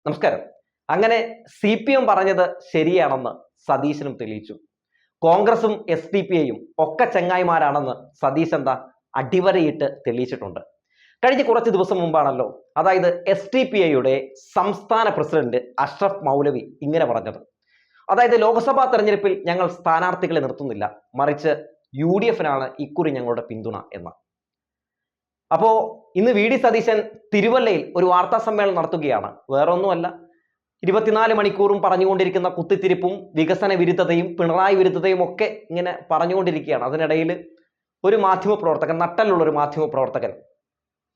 നമസ്കാരം. അങ്ങനെ CPM പറഞ്ഞത് ശരിയാണെന്ന് സതീശനും തെളിയിച്ചു. കോൺഗ്രസും SDPIയും ഒക്കെ ചങ്ങായിമാരാണെന്ന് സതീശ് അടിവരയിട്ട് തെളിയിച്ചിട്ടുണ്ട്. കഴിഞ്ഞ കുറച്ച് ദിവസം മുമ്പാണല്ലോ, അതായത് SDPIയുടെ സംസ്ഥാന പ്രസിഡന്റ് അഷ്റഫ് മൗലവി ഇങ്ങനെ പറഞ്ഞത്. അതായത് ലോക്സഭാ തെരഞ്ഞെടുപ്പിൽ ഞങ്ങൾ സ്ഥാനാർത്ഥികളെ നിർത്തുന്നില്ല, മറിച്ച് UDF-നാണ് ഇക്കുറി ഞങ്ങളുടെ പിന്തുണ എന്ന്. അപ്പോ ഇന്ന് VD സതീശൻ തിരുവല്ലയിൽ ഒരു വാർത്താ സമ്മേളനം നടത്തുകയാണ്. വേറെ ഒന്നുമല്ല, 24 മണിക്കൂറും പറഞ്ഞുകൊണ്ടിരിക്കുന്ന കുത്തിത്തിരിപ്പും വികസന വിരുദ്ധതയും പിണറായി വിരുദ്ധതയും ഒക്കെ ഇങ്ങനെ പറഞ്ഞുകൊണ്ടിരിക്കുകയാണ്. അതിനിടയിൽ ഒരു മാധ്യമപ്രവർത്തകൻ, നട്ടലുള്ള ഒരു മാധ്യമപ്രവർത്തകൻ,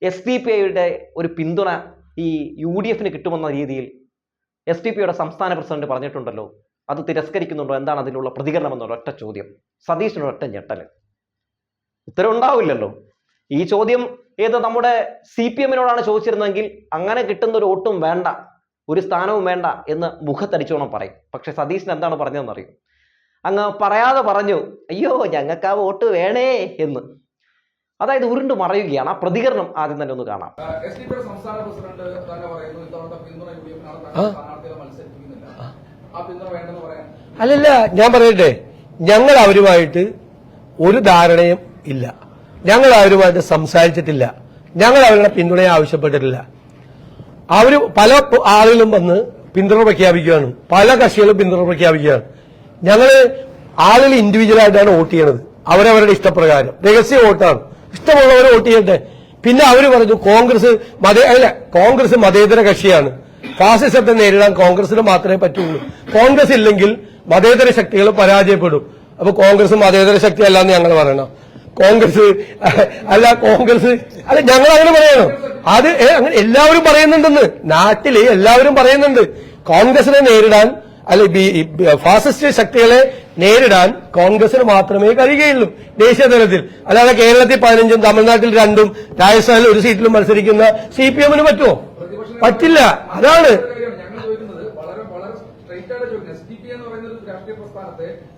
SDPIയുടെ ഒരു പിന്തുണ ഈ UDF-ന് കിട്ടുമെന്ന രീതിയിൽ SDPIയുടെ സംസ്ഥാന പ്രസിഡന്റ് പറഞ്ഞിട്ടുണ്ടല്ലോ, അത് തിരസ്കരിക്കുന്നുണ്ടോ, എന്താണ് അതിനുള്ള പ്രതികരണം എന്നുള്ള ഒറ്റ ചോദ്യം. സതീശിനൊരു ഒറ്റ ഞെട്ടല്. ഉത്തരം ഉണ്ടാവില്ലല്ലോ. ഈ ചോദ്യം നമ്മുടെ CPM-നോടാണ് ചോദിച്ചിരുന്നെങ്കിൽ അങ്ങനെ കിട്ടുന്ന ഒരു വോട്ടും വേണ്ട, ഒരു സ്ഥാനവും വേണ്ട എന്ന് മുഖത്തടിച്ചോണം പറയും. പക്ഷെ സതീശൻ എന്താണ് പറഞ്ഞതെന്ന് അറിയും. അങ്ങ് പറയാതെ പറഞ്ഞു, അയ്യോ ഞങ്ങൾക്ക് ആ വോട്ട് വേണേ എന്ന്. അതായത് ഉരുണ്ട് മറയുകയാണ്. ആ പ്രതികരണം ആദ്യം തന്നെ ഒന്ന് കാണാം. അല്ലല്ല, ഞാൻ പറയട്ടെ, ഞങ്ങൾ അവരുമായിട്ട് ഒരു ധാരണയും ഇല്ല. ഞങ്ങൾ അവരുമായിട്ട് സംസാരിച്ചിട്ടില്ല. ഞങ്ങൾ അവരുടെ പിന്തുണയെ ആവശ്യപ്പെട്ടിട്ടില്ല. അവര് പല ആളുകളും വന്ന് പിന്തുണ പ്രഖ്യാപിക്കുകയാണ്, പല കക്ഷികളും പിന്തുണ പ്രഖ്യാപിക്കുകയാണ്. ഞങ്ങള് ആളുകൾ ഇൻഡിവിജ്വലായിട്ടാണ് വോട്ട് ചെയ്യണത്, അവരവരുടെ ഇഷ്ടപ്രകാരം. രഹസ്യ വോട്ടാണ്, ഇഷ്ടമുള്ളവർ വോട്ട് ചെയ്യട്ടെ. പിന്നെ അവര് പറഞ്ഞു കോൺഗ്രസ് മതേതര കക്ഷിയാണ്, ഫാസിസത്തെ നേരിടാൻ കോൺഗ്രസിന് മാത്രമേ പറ്റുള്ളൂ, കോൺഗ്രസ് ഇല്ലെങ്കിൽ മതേതര ശക്തികൾ പരാജയപ്പെടും. അപ്പൊ കോൺഗ്രസ് മതേതര ശക്തി അല്ലാന്ന് ഞങ്ങൾ പറയണം. കോൺഗ്രസ് ഞങ്ങൾ അങ്ങനെ പറയണം. അത് അങ്ങനെ എല്ലാവരും പറയുന്നുണ്ടെന്ന്, നാട്ടില് എല്ലാവരും പറയുന്നുണ്ട്. കോൺഗ്രസിനെ നേരിടാൻ ഫാസിസ്റ്റ് ശക്തികളെ നേരിടാൻ കോൺഗ്രസിന് മാത്രമേ കഴിയുകയുള്ളൂ ദേശീയ തലത്തിൽ. അല്ലാതെ കേരളത്തിൽ 15ഉം തമിഴ്നാട്ടിൽ 2ഉം രാജസ്ഥാനിൽ 1 സീറ്റിലും മത്സരിക്കുന്ന CPM-ന് പറ്റുമോ? പറ്റില്ല. അതാണ്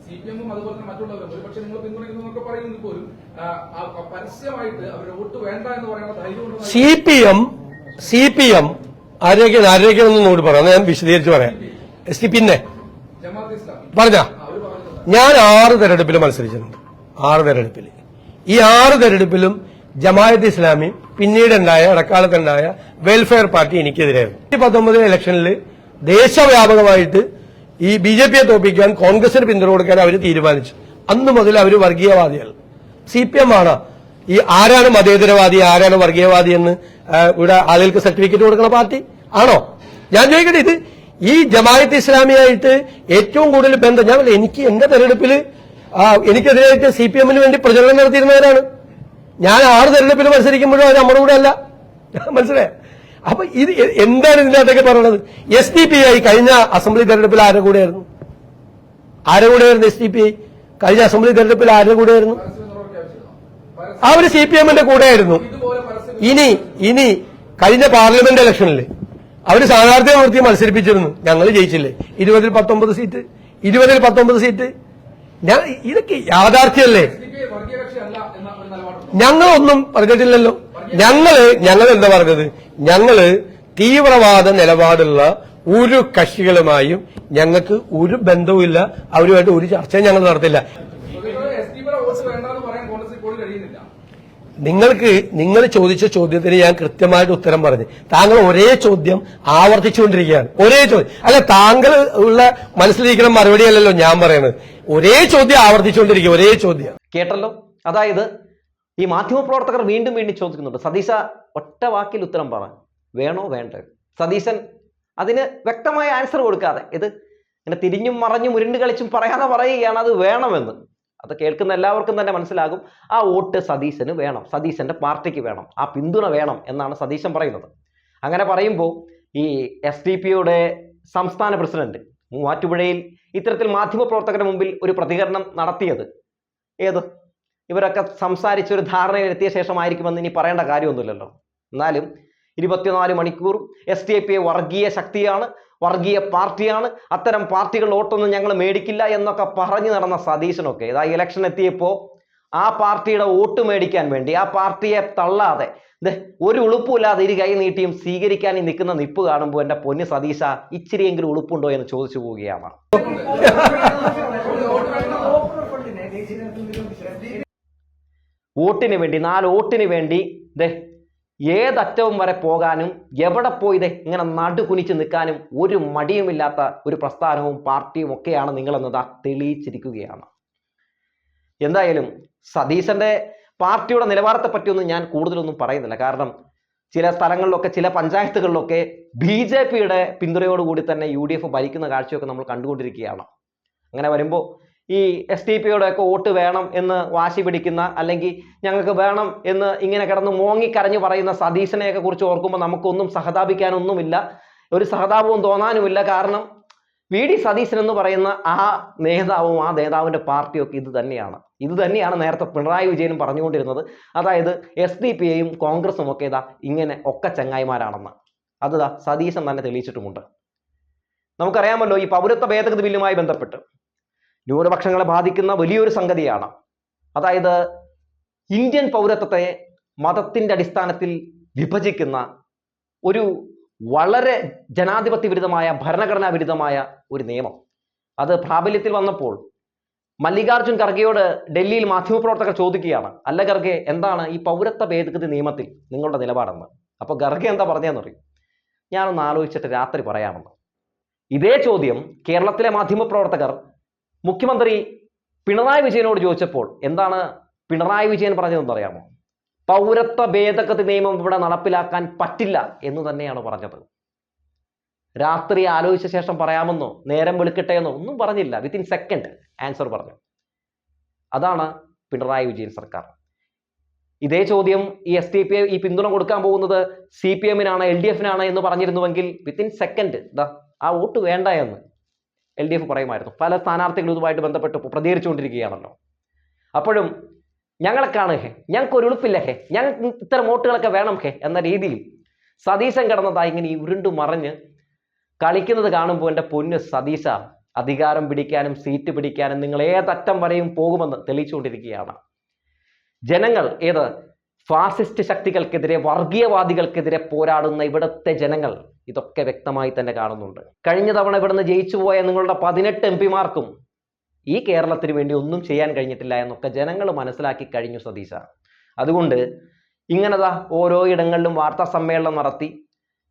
CPM-ഉം അതുപോലെ തന്നെ മറ്റുള്ളവരും ഒരുപക്ഷെ നിങ്ങൾ പിന്തുണയ്ക്കുന്നതൊക്കെ പറയുന്നത് പോലും പരസ്യമായിട്ട് അവരുടെ വോട്ട് വേണ്ട എന്ന് പറയുന്ന ധൈര്യം CPM ആരോഗ്യം നോട് പറയാം, ഞാൻ വിശദീകരിച്ച് പറയാം. പിന്നെ പറഞ്ഞ ഞാൻ 6 തെരഞ്ഞെടുപ്പിൽ മത്സരിച്ചിട്ടുണ്ട്. 6 തെരഞ്ഞെടുപ്പിൽ ഈ 6 തെരഞ്ഞെടുപ്പിലും ജമാഅത്ത് ഇസ്ലാമി പിന്നീടുണ്ടായ ഇടക്കാലത്തുണ്ടായ വെൽഫെയർ പാർട്ടി എനിക്കെതിരായിരുന്നു. 2019 ഇലക്ഷനിൽ ദേശവ്യാപകമായിട്ട് ഈ BJP-യെ തോപ്പിക്കാൻ കോൺഗ്രസിന് പിന്തുണ കൊടുക്കാൻ അവർ തീരുമാനിച്ചു. അന്ന് മുതൽ അവർ വർഗീയവാദികൾ. CPM ആണ് ഈ ആരാണ് മതേതരവാദി ആരാണ് വർഗീയവാദി എന്ന് ഇവിടെ ആളുകൾക്ക് സർട്ടിഫിക്കറ്റ് കൊടുക്കുന്ന പാർട്ടി ആണോ? ഞാൻ ചോദിക്കട്ടെ, ഇത് ഈ ജമാഅത്ത് ഇസ്ലാമിയായിട്ട് ഏറ്റവും കൂടുതൽ ബന്ധം എനിക്ക് എന്റെ തെരഞ്ഞെടുപ്പിൽ എനിക്കെതിരായിട്ട് CPM-ന് വേണ്ടി പ്രചരണം നടത്തിയിരുന്നവരാണ്. ഞാൻ 6 തെരഞ്ഞെടുപ്പിൽ മത്സരിക്കുമ്പോഴും അവർ നമ്മുടെ കൂടെ അല്ല. മനസ്സിലായോ? അപ്പൊ ഇത് എന്താണ് ഇതിനകത്തൊക്കെ പറയുന്നത്? SDPI കഴിഞ്ഞ അസംബ്ലി തെരഞ്ഞെടുപ്പിൽ ആരുടെ കൂടെയായിരുന്നു? SDPI കഴിഞ്ഞ അസംബ്ലി തെരഞ്ഞെടുപ്പിൽ ആരുടെ കൂടെയായിരുന്നു? അവര് CPM-ന്റെ കൂടെയായിരുന്നു. ഇനി കഴിഞ്ഞ പാർലമെന്റ് ഇലക്ഷനിൽ അവര് സ്ഥാനാർത്ഥിയെ നിർത്തി മത്സരിപ്പിച്ചിരുന്നു, ഞങ്ങൾ ജയിച്ചില്ലേ? 20-ൽ 19 സീറ്റ്. ഇതൊക്കെ യാഥാർത്ഥ്യമല്ലേ? ഞങ്ങളൊന്നും പറഞ്ഞിട്ടില്ലല്ലോ. ഞങ്ങൾ എന്താ പറഞ്ഞത്? ഞങ്ങള് തീവ്രവാദ നിലപാടുള്ള ഒരു കക്ഷികളുമായും ഞങ്ങൾക്ക് ഒരു ബന്ധവുമില്ല, അവരുമായിട്ട് ഒരു ചർച്ചയും ഞങ്ങൾ നടത്തില്ല. നിങ്ങൾ ചോദിച്ച ചോദ്യത്തിന് ഞാൻ കൃത്യമായിട്ട് ഉത്തരം പറഞ്ഞു. താങ്കൾ ഒരേ ചോദ്യം ആവർത്തിച്ചുകൊണ്ടിരിക്കുകയാണ്. ഒരേ ചോദ്യം അല്ല, താങ്കൾ ഉള്ള മനസ്സിലിരിക്കുന്ന മറുപടിയല്ലല്ലോ ഞാൻ പറയുന്നത്. ഒരേ ചോദ്യം ആവർത്തിച്ചുകൊണ്ടിരിക്കുക, ഒരേ ചോദ്യം. കേട്ടല്ലോ. അതായത് ഈ മാധ്യമപ്രവർത്തകർ വീണ്ടും ചോദിക്കുന്നുണ്ട്, സതീശ ഒറ്റ വാക്കിൽ ഉത്തരം പറ, വേണോ വേണ്ടേ? സതീശൻ അതിന് വ്യക്തമായ ആൻസർ കൊടുക്കാതെ ഇത് ഇങ്ങനെ തിരിഞ്ഞും മറഞ്ഞും ഉരുണ്ട് കളിച്ചും പറയാതെ പറയുകയാണ് അത് വേണമെന്ന്. അത് കേൾക്കുന്ന എല്ലാവർക്കും തന്നെ മനസ്സിലാകും, ആ വോട്ട് സതീശന് വേണം, സതീശന്റെ പാർട്ടിക്ക് വേണം, ആ പിന്തുണ വേണം എന്നാണ് സതീശൻ പറയുന്നത്. അങ്ങനെ പറയുമ്പോൾ ഈ SDPIയുടെ സംസ്ഥാന പ്രസിഡന്റ് മൂവാറ്റുപുഴയിൽ ഇത്തരത്തിൽ മാധ്യമപ്രവർത്തകരുടെ മുമ്പിൽ ഒരു പ്രതികരണം നടത്തിയത് ഇവരൊക്കെ സംസാരിച്ച് ഒരു ധാരണയിലെത്തിയ ശേഷമായിരിക്കുമെന്ന് ഇനി പറയേണ്ട കാര്യമൊന്നുമില്ലല്ലോ. എന്നാലും 24 മണിക്കൂറും SDPI വർഗീയ ശക്തിയാണ്, വർഗീയ പാർട്ടിയാണ്, അത്തരം പാർട്ടികളുടെ വോട്ടൊന്നും ഞങ്ങൾ മേടിക്കില്ല എന്നൊക്കെ പറഞ്ഞു നടന്ന സതീശനൊക്കെ ഇലക്ഷൻ എത്തിയപ്പോൾ ആ പാർട്ടിയുടെ വോട്ട് മേടിക്കാൻ വേണ്ടി, ആ പാർട്ടിയെ തള്ളാതെ ഒരു ഉളുപ്പുമില്ലാതെ ഇരു കൈ നീട്ടിയും സ്വീകരിക്കാൻ നിൽക്കുന്ന നിപ്പ് കാണുമ്പോൾ എൻ്റെ പൊന്ന് സതീശ, ഇച്ചിരിയെങ്കിലും ഉളുപ്പുണ്ടോ എന്ന് ചോദിച്ചു പോവുകയാണ്. വോട്ടിന് വേണ്ടി, 4 വോട്ടിന് വേണ്ടി ഏതറ്റവും വരെ പോകാനും എവിടെ പോയി ഇങ്ങനെ നടുകുനിച്ച് നിൽക്കാനും ഒരു മടിയുമില്ലാത്ത ഒരു പ്രസ്ഥാനവും പാർട്ടിയും ഒക്കെയാണ് നിങ്ങളെന്നതാ തെളിയിച്ചിരിക്കുകയാണ്. എന്തായാലും സതീശന്റെ പാർട്ടിയുടെ നിലവാരത്തെ പറ്റിയൊന്നും ഞാൻ കൂടുതലൊന്നും പറയുന്നില്ല. കാരണം ചില സ്ഥലങ്ങളിലൊക്കെ, ചില പഞ്ചായത്തുകളിലൊക്കെ BJPയുടെ പിന്തുണയോടുകൂടി തന്നെ UDF ഭരിക്കുന്ന കാഴ്ചയൊക്കെ നമ്മൾ കണ്ടുകൊണ്ടിരിക്കുകയാണ്. അങ്ങനെ വരുമ്പോൾ ഈ SDPയുടെ ഒക്കെ വോട്ട് വേണം എന്ന് വാശി പിടിക്കുന്ന, അല്ലെങ്കിൽ ഞങ്ങൾക്ക് വേണം എന്ന് ഇങ്ങനെ കിടന്ന് മോങ്ങിക്കരഞ്ഞു പറയുന്ന സതീശനെയൊക്കെ കുറിച്ച് ഓർക്കുമ്പോൾ നമുക്കൊന്നും സഹതാപിക്കാനൊന്നുമില്ല, ഒരു സഹതാപവും തോന്നാനുമില്ല. കാരണം VD സതീശൻ എന്ന് പറയുന്ന ആ നേതാവും ആ നേതാവിൻ്റെ പാർട്ടിയൊക്കെ ഇത് തന്നെയാണ് നേരത്തെ പിണറായി വിജയനും പറഞ്ഞുകൊണ്ടിരുന്നത്. അതായത് SDPയും കോൺഗ്രസും ഒക്കെ ഇങ്ങനെ ഒക്കെ ചങ്ങായിമാരാണെന്ന്. അത് സതീശൻ തന്നെ തെളിയിച്ചിട്ടുമുണ്ട്. നമുക്കറിയാമല്ലോ, ഈ പൗരത്വ ഭേദഗതി ബില്ലുമായി ബന്ധപ്പെട്ട് ന്യൂനപക്ഷങ്ങളെ ബാധിക്കുന്ന വലിയൊരു സംഗതിയാണ്. അതായത് ഇന്ത്യൻ പൗരത്വത്തെ മതത്തിൻ്റെ അടിസ്ഥാനത്തിൽ വിഭജിക്കുന്ന ഒരു വളരെ ജനാധിപത്യ വിരുദ്ധമായ, ഭരണഘടനാ വിരുദ്ധമായ ഒരു നിയമം. അത് പ്രാബല്യത്തിൽ വന്നപ്പോൾ മല്ലികാർജുൻ ഖർഗെയോട് ഡൽഹിയിൽ മാധ്യമപ്രവർത്തകർ ചോദിക്കുകയാണ്, അല്ല ഖർഗെ, എന്താണ് ഈ പൗരത്വ ഭേദഗതി നിയമത്തിൽ നിങ്ങളുടെ നിലപാടെന്ന്? അപ്പോൾ ഖർഗെ എന്താ പറഞ്ഞതെന്ന് അറിയും, ഞാനൊന്ന് ആലോചിച്ചിട്ട് രാത്രി പറയാമെന്ന്. ഇതേ ചോദ്യം കേരളത്തിലെ മാധ്യമപ്രവർത്തകർ മുഖ്യമന്ത്രി പിണറായി വിജയനോട് ചോദിച്ചപ്പോൾ എന്താണ് പിണറായി വിജയൻ പറഞ്ഞതെന്ന് അറിയാമോ? പൗരത്വ ഭേദഗതി നിയമം ഇവിടെ നടപ്പിലാക്കാൻ പറ്റില്ല എന്ന് തന്നെയാണ് പറഞ്ഞത്. രാത്രി ആലോചിച്ച ശേഷം പറയാമെന്നോ, നേരം വെളുക്കട്ടെ എന്നോ ഒന്നും പറഞ്ഞില്ല. വിത്തിൻ സെക്കൻഡ് ആൻസർ പറഞ്ഞു. അതാണ് പിണറായി വിജയൻ സർക്കാർ. ഇതേ ചോദ്യം ഈ SDP ഈ പിന്തുണ കൊടുക്കാൻ പോകുന്നത് CPM-നാണ്, LDF-നാണ് എന്ന് പറഞ്ഞിരുന്നുവെങ്കിൽ വിത്തിൻ സെക്കൻഡ് ആ വോട്ട് വേണ്ട എന്ന് LDF പറയുമായിരുന്നു. പല സ്ഥാനാർത്ഥികളും ഇതുമായിട്ട് ബന്ധപ്പെട്ട് പ്രതികരിച്ചുകൊണ്ടിരിക്കുകയാണല്ലോ. അപ്പോഴും ഞങ്ങളെ കാണുക, ഞങ്ങൾക്ക് ഒരു ഉളുപ്പില്ല ഞങ്ങൾക്ക് ഇത്തരം വോട്ടുകളൊക്കെ വേണം എന്ന രീതിയിൽ സതീശൻ കിടന്നതായി ഇങ്ങനെ ഉരുണ്ടു മറിഞ്ഞ് കളിക്കുന്നത് കാണുമ്പോൾ എൻ്റെ പൊന്ന് സതീശ, അധികാരം പിടിക്കാനും സീറ്റ് പിടിക്കാനും നിങ്ങൾ ഏതറ്റം വരെയും പോകുമെന്ന് തെളിയിച്ചുകൊണ്ടിരിക്കുകയാണ്. ജനങ്ങൾ ഫാസിസ്റ്റ് ശക്തികൾക്കെതിരെ, വർഗീയവാദികൾക്കെതിരെ പോരാടുന്ന ഇവിടുത്തെ ജനങ്ങൾ ഇതൊക്കെ വ്യക്തമായി തന്നെ കാണുന്നുണ്ട്. കഴിഞ്ഞ തവണ ഇവിടുന്ന് ജയിച്ചു പോയ നിങ്ങളുടെ 18 MP-മാർക്കും ഈ കേരളത്തിന് വേണ്ടി ഒന്നും ചെയ്യാൻ കഴിഞ്ഞിട്ടില്ല എന്നൊക്കെ ജനങ്ങൾ മനസ്സിലാക്കി കഴിഞ്ഞു സതീശ. അതുകൊണ്ട് ഇങ്ങനെതാ ഓരോ ഇടങ്ങളിലും വാർത്താ സമ്മേളനം നടത്തി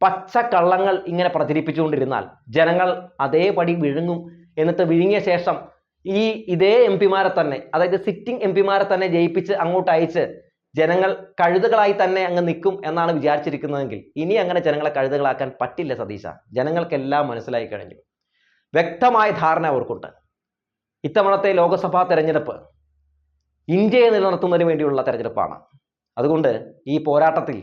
പച്ചക്കള്ളങ്ങൾ ഇങ്ങനെ പ്രചരിപ്പിച്ചുകൊണ്ടിരുന്നാൽ ജനങ്ങൾ അതേപടി വിഴുങ്ങും. എന്നിട്ട് വിഴുങ്ങിയ ശേഷം ഇതേ MP-മാരെ തന്നെ, അതായത് സിറ്റിംഗ് MP-മാരെ തന്നെ ജയിപ്പിച്ച് അങ്ങോട്ട് അയച്ച് ജനങ്ങൾ കഴുതകളായി തന്നെ അങ്ങ് നിൽക്കും എന്നാണ് വിചാരിച്ചിരിക്കുന്നതെങ്കിൽ ഇനി അങ്ങനെ ജനങ്ങളെ കഴുതകളാക്കാൻ പറ്റില്ല സതീശ. ജനങ്ങൾക്കെല്ലാം മനസ്സിലായി കഴിഞ്ഞു. വ്യക്തമായ ധാരണ അവർക്കുണ്ട്. ഇത്തവണത്തെ ലോക്സഭാ തെരഞ്ഞെടുപ്പ് ഇന്ത്യയെ നിലനിർത്തുന്നതിന് വേണ്ടിയുള്ള തെരഞ്ഞെടുപ്പാണ്. അതുകൊണ്ട് ഈ പോരാട്ടത്തിൽ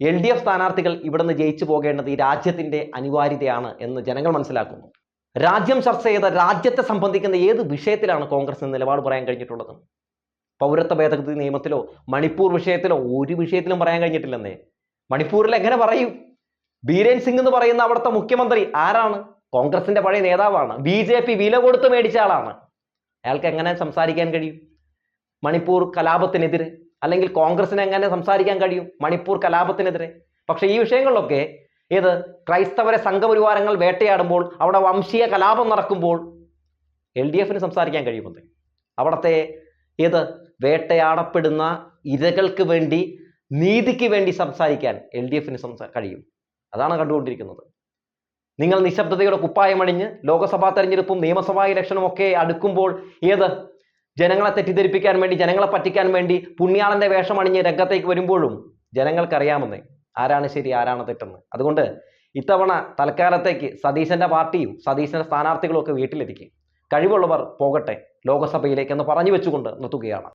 LDF സ്ഥാനാർത്ഥികൾ ഇവിടുന്ന് ജയിച്ചു പോകേണ്ടത് ഈ രാജ്യത്തിൻ്റെ അനിവാര്യതയാണ് എന്ന് ജനങ്ങൾ മനസ്സിലാക്കുന്നു. രാജ്യം ചർച്ച ചെയ്ത, രാജ്യത്തെ സംബന്ധിക്കുന്ന ഏത് വിഷയത്തിലാണ് കോൺഗ്രസിന് നിലപാട് പറയാൻ കഴിഞ്ഞിട്ടുള്ളത്? പൗരത്വ ഭേദഗതി നിയമത്തിലോ മണിപ്പൂർ വിഷയത്തിലോ ഒരു വിഷയത്തിലും പറയാൻ കഴിഞ്ഞിട്ടില്ലെന്നേ. മണിപ്പൂരിൽ എങ്ങനെ പറയും? ബീരേൻ സിംഗ് എന്ന് പറയുന്ന അവിടുത്തെ മുഖ്യമന്ത്രി ആരാണ്? കോൺഗ്രസിന്റെ പഴയ നേതാവാണ്. BJP വില കൊടുത്ത് മേടിച്ച ആളാണ്. അയാൾക്ക് എങ്ങനെ സംസാരിക്കാൻ കഴിയും മണിപ്പൂർ കലാപത്തിനെതിരെ? അല്ലെങ്കിൽ കോൺഗ്രസിന് എങ്ങനെ സംസാരിക്കാൻ കഴിയും മണിപ്പൂർ കലാപത്തിനെതിരെ? പക്ഷെ ഈ വിഷയങ്ങളിലൊക്കെ ക്രൈസ്തവരെ സംഘപരിവാരങ്ങൾ വേട്ടയാടുമ്പോൾ, അവിടെ വംശീയ കലാപം നടക്കുമ്പോൾ LDF-ന് സംസാരിക്കാൻ കഴിയുമെന്ന്. അവിടുത്തെ വേട്ടയാടപ്പെടുന്ന ഇരകൾക്ക് വേണ്ടി, നീതിക്ക് വേണ്ടി സംസാരിക്കാൻ LDF-ന് കഴിയും. അതാണ് കണ്ടുകൊണ്ടിരിക്കുന്നത്. നിങ്ങൾ നിശബ്ദതയുടെ കുപ്പായമണിഞ്ഞ് ലോക്സഭാ തെരഞ്ഞെടുപ്പും നിയമസഭാ ഇലക്ഷനും ഒക്കെ അടുക്കുമ്പോൾ ജനങ്ങളെ തെറ്റിദ്ധരിപ്പിക്കാൻ വേണ്ടി, ജനങ്ങളെ പറ്റിക്കാൻ വേണ്ടി പുണ്യാളന്റെ വേഷമണിഞ്ഞ് രംഗത്തേക്ക് വരുമ്പോഴും ജനങ്ങൾക്കറിയാമെന്നേ ആരാണ് ശരി ആരാണ് തെറ്റെന്ന്. അതുകൊണ്ട് ഇത്തവണ തൽക്കാലത്തേക്ക് സതീശന്റെ പാർട്ടിയും സതീശന്റെ സ്ഥാനാർത്ഥികളും ഒക്കെ വീട്ടിലിരിക്കും. കഴിവുള്ളവർ പോകട്ടെ ലോക്സഭയിലേക്ക് എന്ന് പറഞ്ഞു വെച്ചുകൊണ്ട് നിർത്തുകയാണ്.